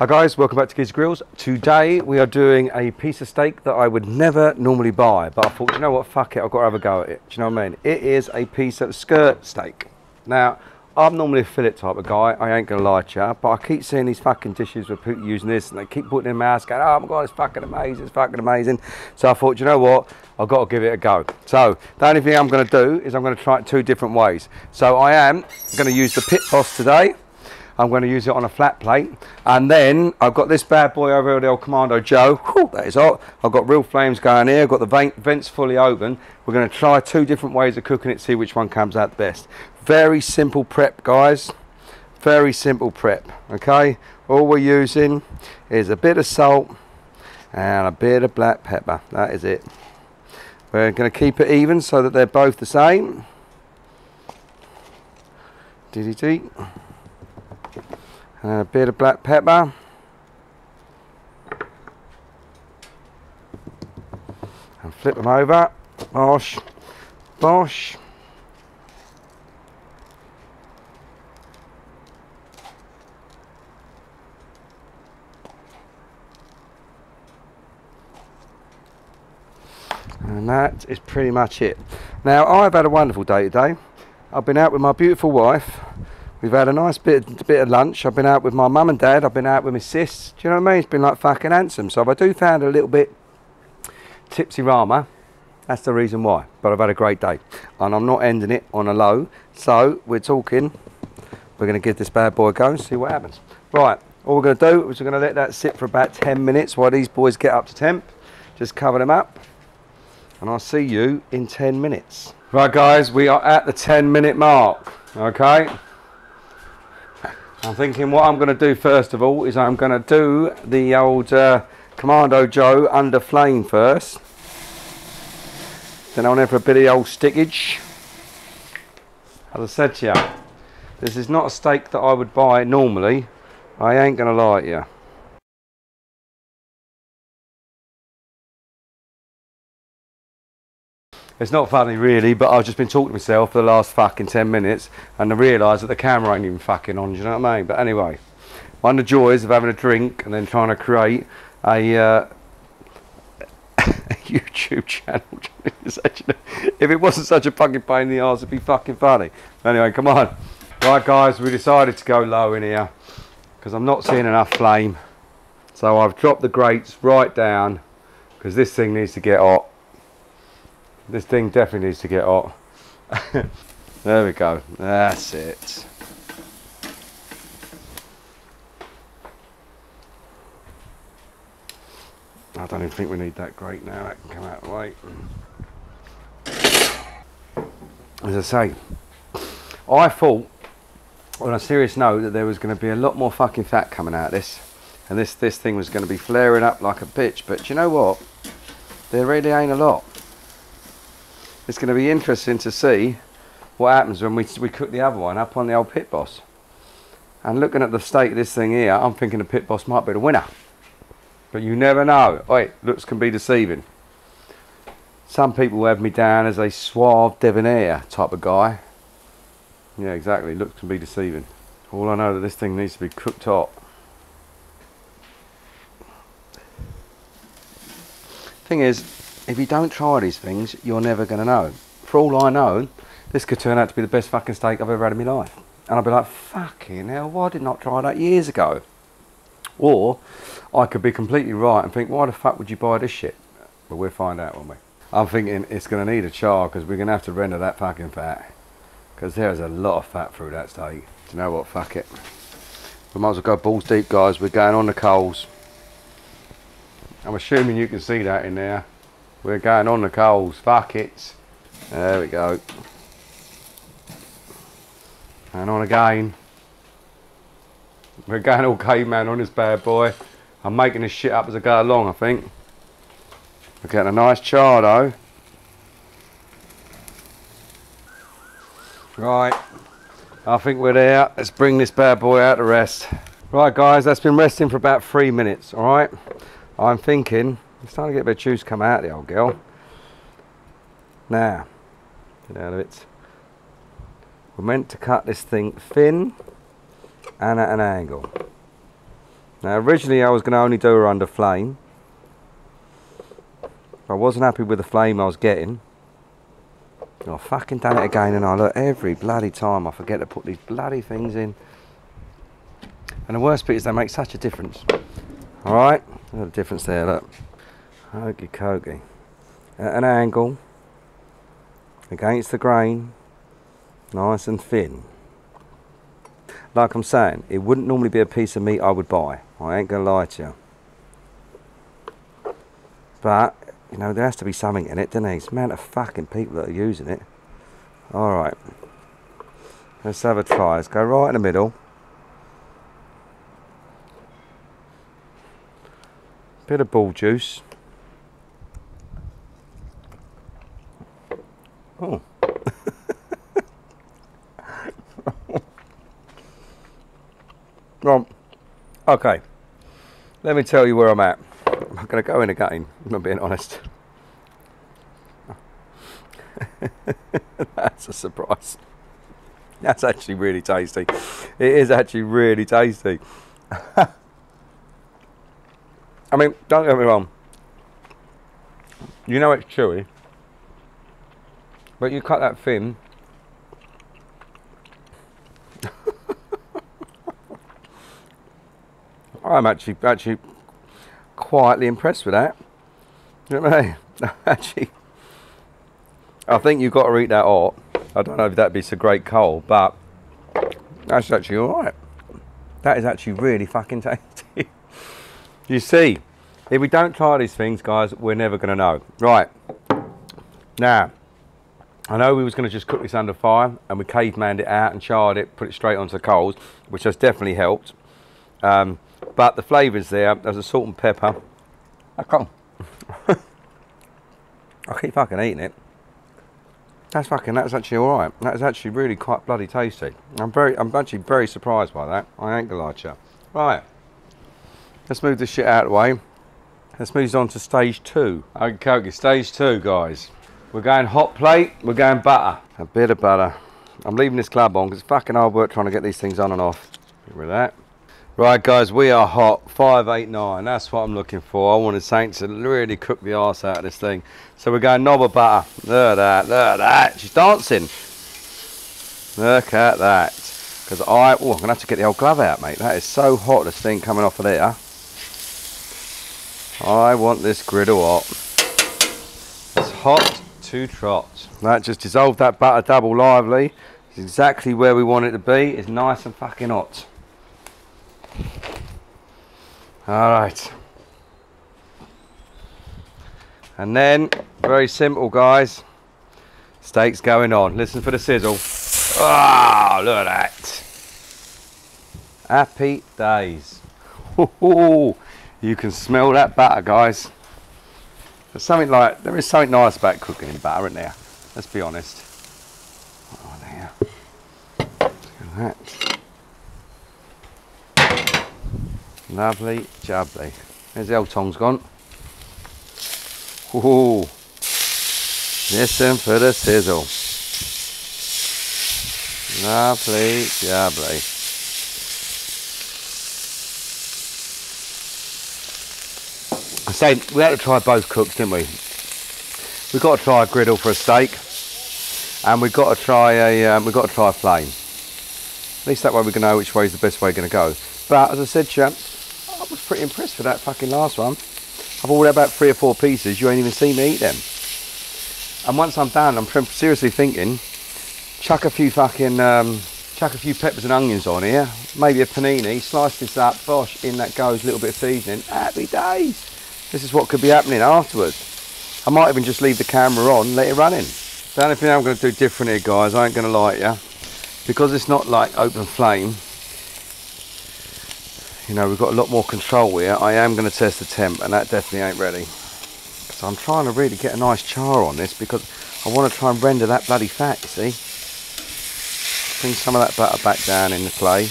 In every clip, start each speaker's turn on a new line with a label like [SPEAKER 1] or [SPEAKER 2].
[SPEAKER 1] Hi guys, welcome back to Kids Grills. Today we are doing a piece of steak that I would never normally buy, but I thought, you know what, fuck it, I've got to have a go at it. Do you know what I mean? It is a piece of skirt steak. Now, I'm normally a fillet type of guy, I ain't gonna lie to you, but I keep seeing these fucking dishes with people using this and they keep putting it in my mouth going, oh my god, it's fucking amazing, it's fucking amazing. So I thought, you know what, I've got to give it a go. So the only thing I'm gonna do is I'm gonna try it two different ways. So I am gonna use the Pit Boss today. I'm going to use it on a flat plate, and then I've got this bad boy over here, the old Kamado Joe. Whew, that is hot. I've got real flames going here. I've got the vents fully open. We're going to try two different ways of cooking it, see which one comes out the best. Very simple prep, guys. Very simple prep. Okay. All we're using is a bit of salt and a bit of black pepper. That is it. We're going to keep it even so that they're both the same. Dee. And a bit of black pepper. And flip them over. Bosh. Bosh. And that is pretty much it. Now, I've had a wonderful day today. I've been out with my beautiful wife. We've had a nice bit of lunch. I've been out with my mum and dad. I've been out with my sis. Do you know what I mean? It's been like fucking handsome. So if I do found a little bit tipsy-rama, that's the reason why. But I've had a great day. And I'm not ending it on a low. So we're talking. We're going to give this bad boy a go and see what happens. Right. All we're going to do is we're going to let that sit for about 10 minutes while these boys get up to temp. Just cover them up. And I'll see you in 10 minutes. Right, guys. We are at the 10-minute mark. Okay. I'm thinking what I'm going to do first of all is I'm going to do the old Kamado Joe under flame first. Then I'll have a bit of the old stickage. As I said to you, this is not a steak that I would buy normally. I ain't going to lie to you. It's not funny really, but I've just been talking to myself for the last fucking 10 minutes and I realised that the camera ain't even fucking on, do you know what I mean? But anyway, one of the joys of having a drink and then trying to create a YouTube channel. If it wasn't such a fucking pain in the arse, it'd be fucking funny. Anyway, come on. Right guys, we decided to go low in here because I'm not seeing enough flame. So I've dropped the grates right down because this thing needs to get hot. This thing definitely needs to get hot. There we go. That's it. I don't even think we need that grate now. That can come out of the way. As I say, I thought on a serious note that there was going to be a lot more fucking fat coming out of this. And this thing was going to be flaring up like a bitch. But you know what? There really ain't a lot. It's going to be interesting to see what happens when we cook the other one up on the old Pit Boss. And looking at the state of this thing here, I'm thinking the Pit Boss might be the winner. But you never know. Oi, looks can be deceiving. Some people have me down as a suave debonair type of guy. Yeah, exactly. Looks can be deceiving. All I know that this thing needs to be cooked hot. Thing is, if you don't try these things, you're never going to know. For all I know, this could turn out to be the best fucking steak I've ever had in my life. And I'll be like, fucking hell, why did I not try that years ago? Or I could be completely right and think, why the fuck would you buy this shit? But we'll find out, won't we? I'm thinking it's going to need a char because we're going to have to render that fucking fat. Because there's a lot of fat through that steak. Do you know what? Fuck it. We might as well go balls deep, guys. We're going on the coals. I'm assuming you can see that in there. We're going on the coals. Fuck it. There we go. And on again. We're going all caveman on this bad boy. I'm making this shit up as I go along, I think. We're getting a nice char though. Right. I think we're there. Let's bring this bad boy out to rest. Right guys, that's been resting for about 3 minutes, alright? I'm thinking it's starting to get a bit of juice come out of the old girl. Now, get out of it. We're meant to cut this thing thin and at an angle. Now originally I was going to only do her under flame. I wasn't happy with the flame I was getting. I fucking done it again, and I look, every bloody time I forget to put these bloody things in. And the worst bit is they make such a difference. Alright, look at the difference there, look. Hokey cokey. At an angle, against the grain, nice and thin. Like I'm saying, it wouldn't normally be a piece of meat I would buy. I ain't gonna lie to you. But, you know, there has to be something in it, doesn't there? It's the amount of fucking people that are using it. Alright. Let's have a try. Let's go right in the middle. Bit of ball juice. Oh. Well, okay. Let me tell you where I'm at. I'm not going to go in again, if I'm being honest. That's a surprise. That's actually really tasty. It is actually really tasty. I mean, don't get me wrong. You know it's chewy. But you cut that thin. I'm actually quietly impressed with that. You know what I mean? Actually, I think you've got to eat that hot. I don't know if that'd be so great cold, but that's actually alright. That is actually really fucking tasty. You see, if we don't try these things, guys, we're never going to know. Right. Now, I know we was going to just cook this under fire, and we cavemanned it out and charred it, put it straight onto the coals, which has definitely helped. But the flavour's there. There's a salt and pepper. I keep fucking eating it. That's actually alright. That is actually really quite bloody tasty. I'm actually very surprised by that. I ain't gonna lie to you. Right. Let's move this shit out of the way. Let's move on to stage 2. Okay, stage 2, guys. We're going hot plate, we're going butter. A bit of butter. I'm leaving this club on because it's fucking hard work trying to get these things on and off. Get rid of that. Right, guys, we are hot. 589, that's what I'm looking for. I wanted Saint to really cook the arse out of this thing. So we're going knob of butter. Look at that, look at that. She's dancing. Look at that. Because I'm going to have to get the old glove out, mate. That is so hot, this thing coming off of there. I want this griddle hot. It's hot to trot. That just dissolved that butter double lively. It's exactly where we want it to be. It's nice and fucking hot. Alright. And then, very simple, guys. Steak's going on. Listen for the sizzle. Ah, look at that. Happy days. You can smell that butter, guys. There is something nice about cooking in butter, isn't there? Let's be honest. Oh, there. Look at that. Lovely jubbly. There's the old tongs gone. Ooh. Listen for the sizzle. Lovely jubbly. I say we had to try both cooks, didn't we? We've got to try a griddle for a steak, and we've got to try a flame. At least that way we can know which way is the best way going to go. But as I said, champ, I was pretty impressed with that fucking last one. I've ordered about 3 or 4 pieces. You ain't even seen me eat them. And once I'm done, I'm seriously thinking, chuck a few peppers and onions on here, maybe a panini, slice this up, bosh, in that goes, a little bit of seasoning. Happy days. This is what could be happening afterwards. I might even just leave the camera on, let it run in. The only thing I'm going to do different here, guys, I ain't going to lie to you, because it's not like open flame. You know, we've got a lot more control here. I am going to test the temp, and that definitely ain't ready. So I'm trying to really get a nice char on this because I want to try and render that bloody fat, you see. Bring some of that butter back down in the clay.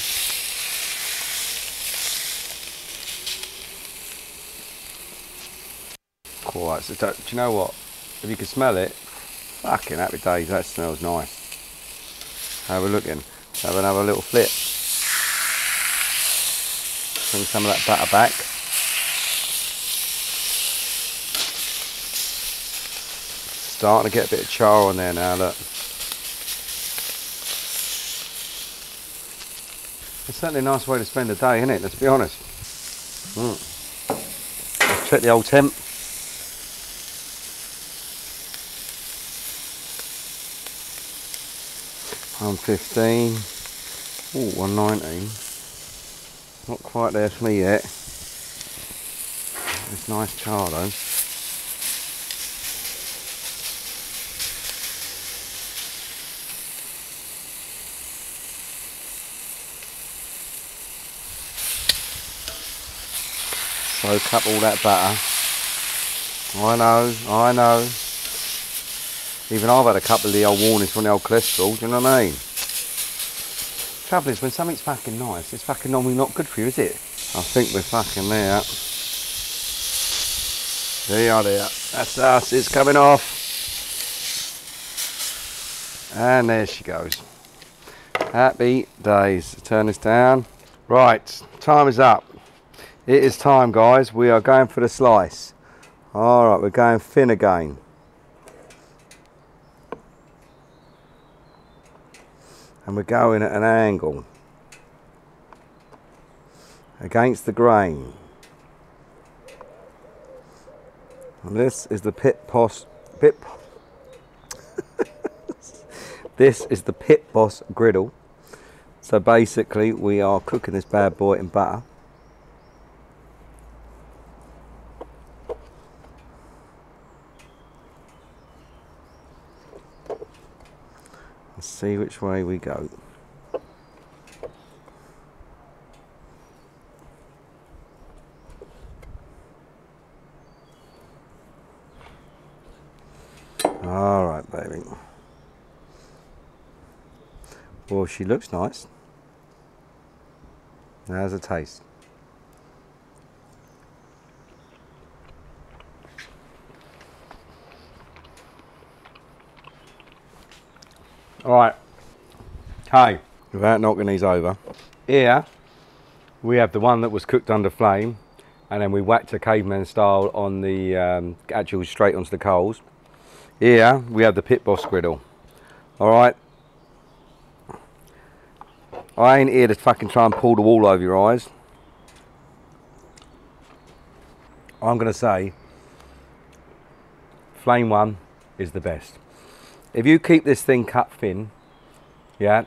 [SPEAKER 1] Alright, so do you know what? If you can smell it, fucking happy days, that smells nice. Have a look in. Have another little flip. Bring some of that butter back. Starting to get a bit of char on there now, look. It's certainly a nice way to spend a day, isn't it? Let's be honest. Let's check the old temp. $115. Ooh, 119. Not quite there for me yet. It's nice char though. Soak up all that butter. I know. Even I've had a couple of the old warnings from the old cholesterol, do you know what I mean? Trouble is, when something's fucking nice, it's fucking normally not good for you, is it? I think we're fucking there. There you are, there. That's us, it's coming off. And there she goes. Happy days. Turn this down. Right, time is up. It is time, guys. We are going for the slice. Alright, we're going thin again. And we're going at an angle against the grain. And this is the this is the Pit Boss griddle. So basically we are cooking this bad boy in butter. Let's see which way we go. All right, baby. Well, she looks nice. How's a taste? All right. Hey, without knocking these over, here we have the one that was cooked under flame, and then we whacked a caveman style on the actual straight onto the coals. Here we have the Pit Boss griddle. All right. I ain't here to fucking try and pull the wool over your eyes. I'm gonna say flame one is the best. If you keep this thing cut thin, yeah,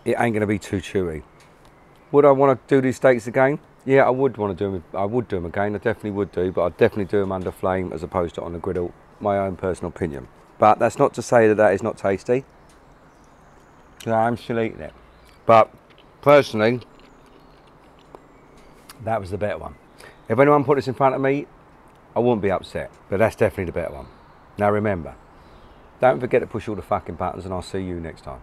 [SPEAKER 1] it ain't gonna be too chewy. Would I want to do these steaks again? Yeah, I would want to do them. I would do them again. I definitely would do, but I'd definitely do them under flame as opposed to on the griddle. My own personal opinion. But that's not to say that that is not tasty. I'm still eating it. But personally, that was the better one. If anyone put this in front of me, I wouldn't be upset. But that's definitely the better one. Now remember, don't forget to push all the fucking buttons, and I'll see you next time.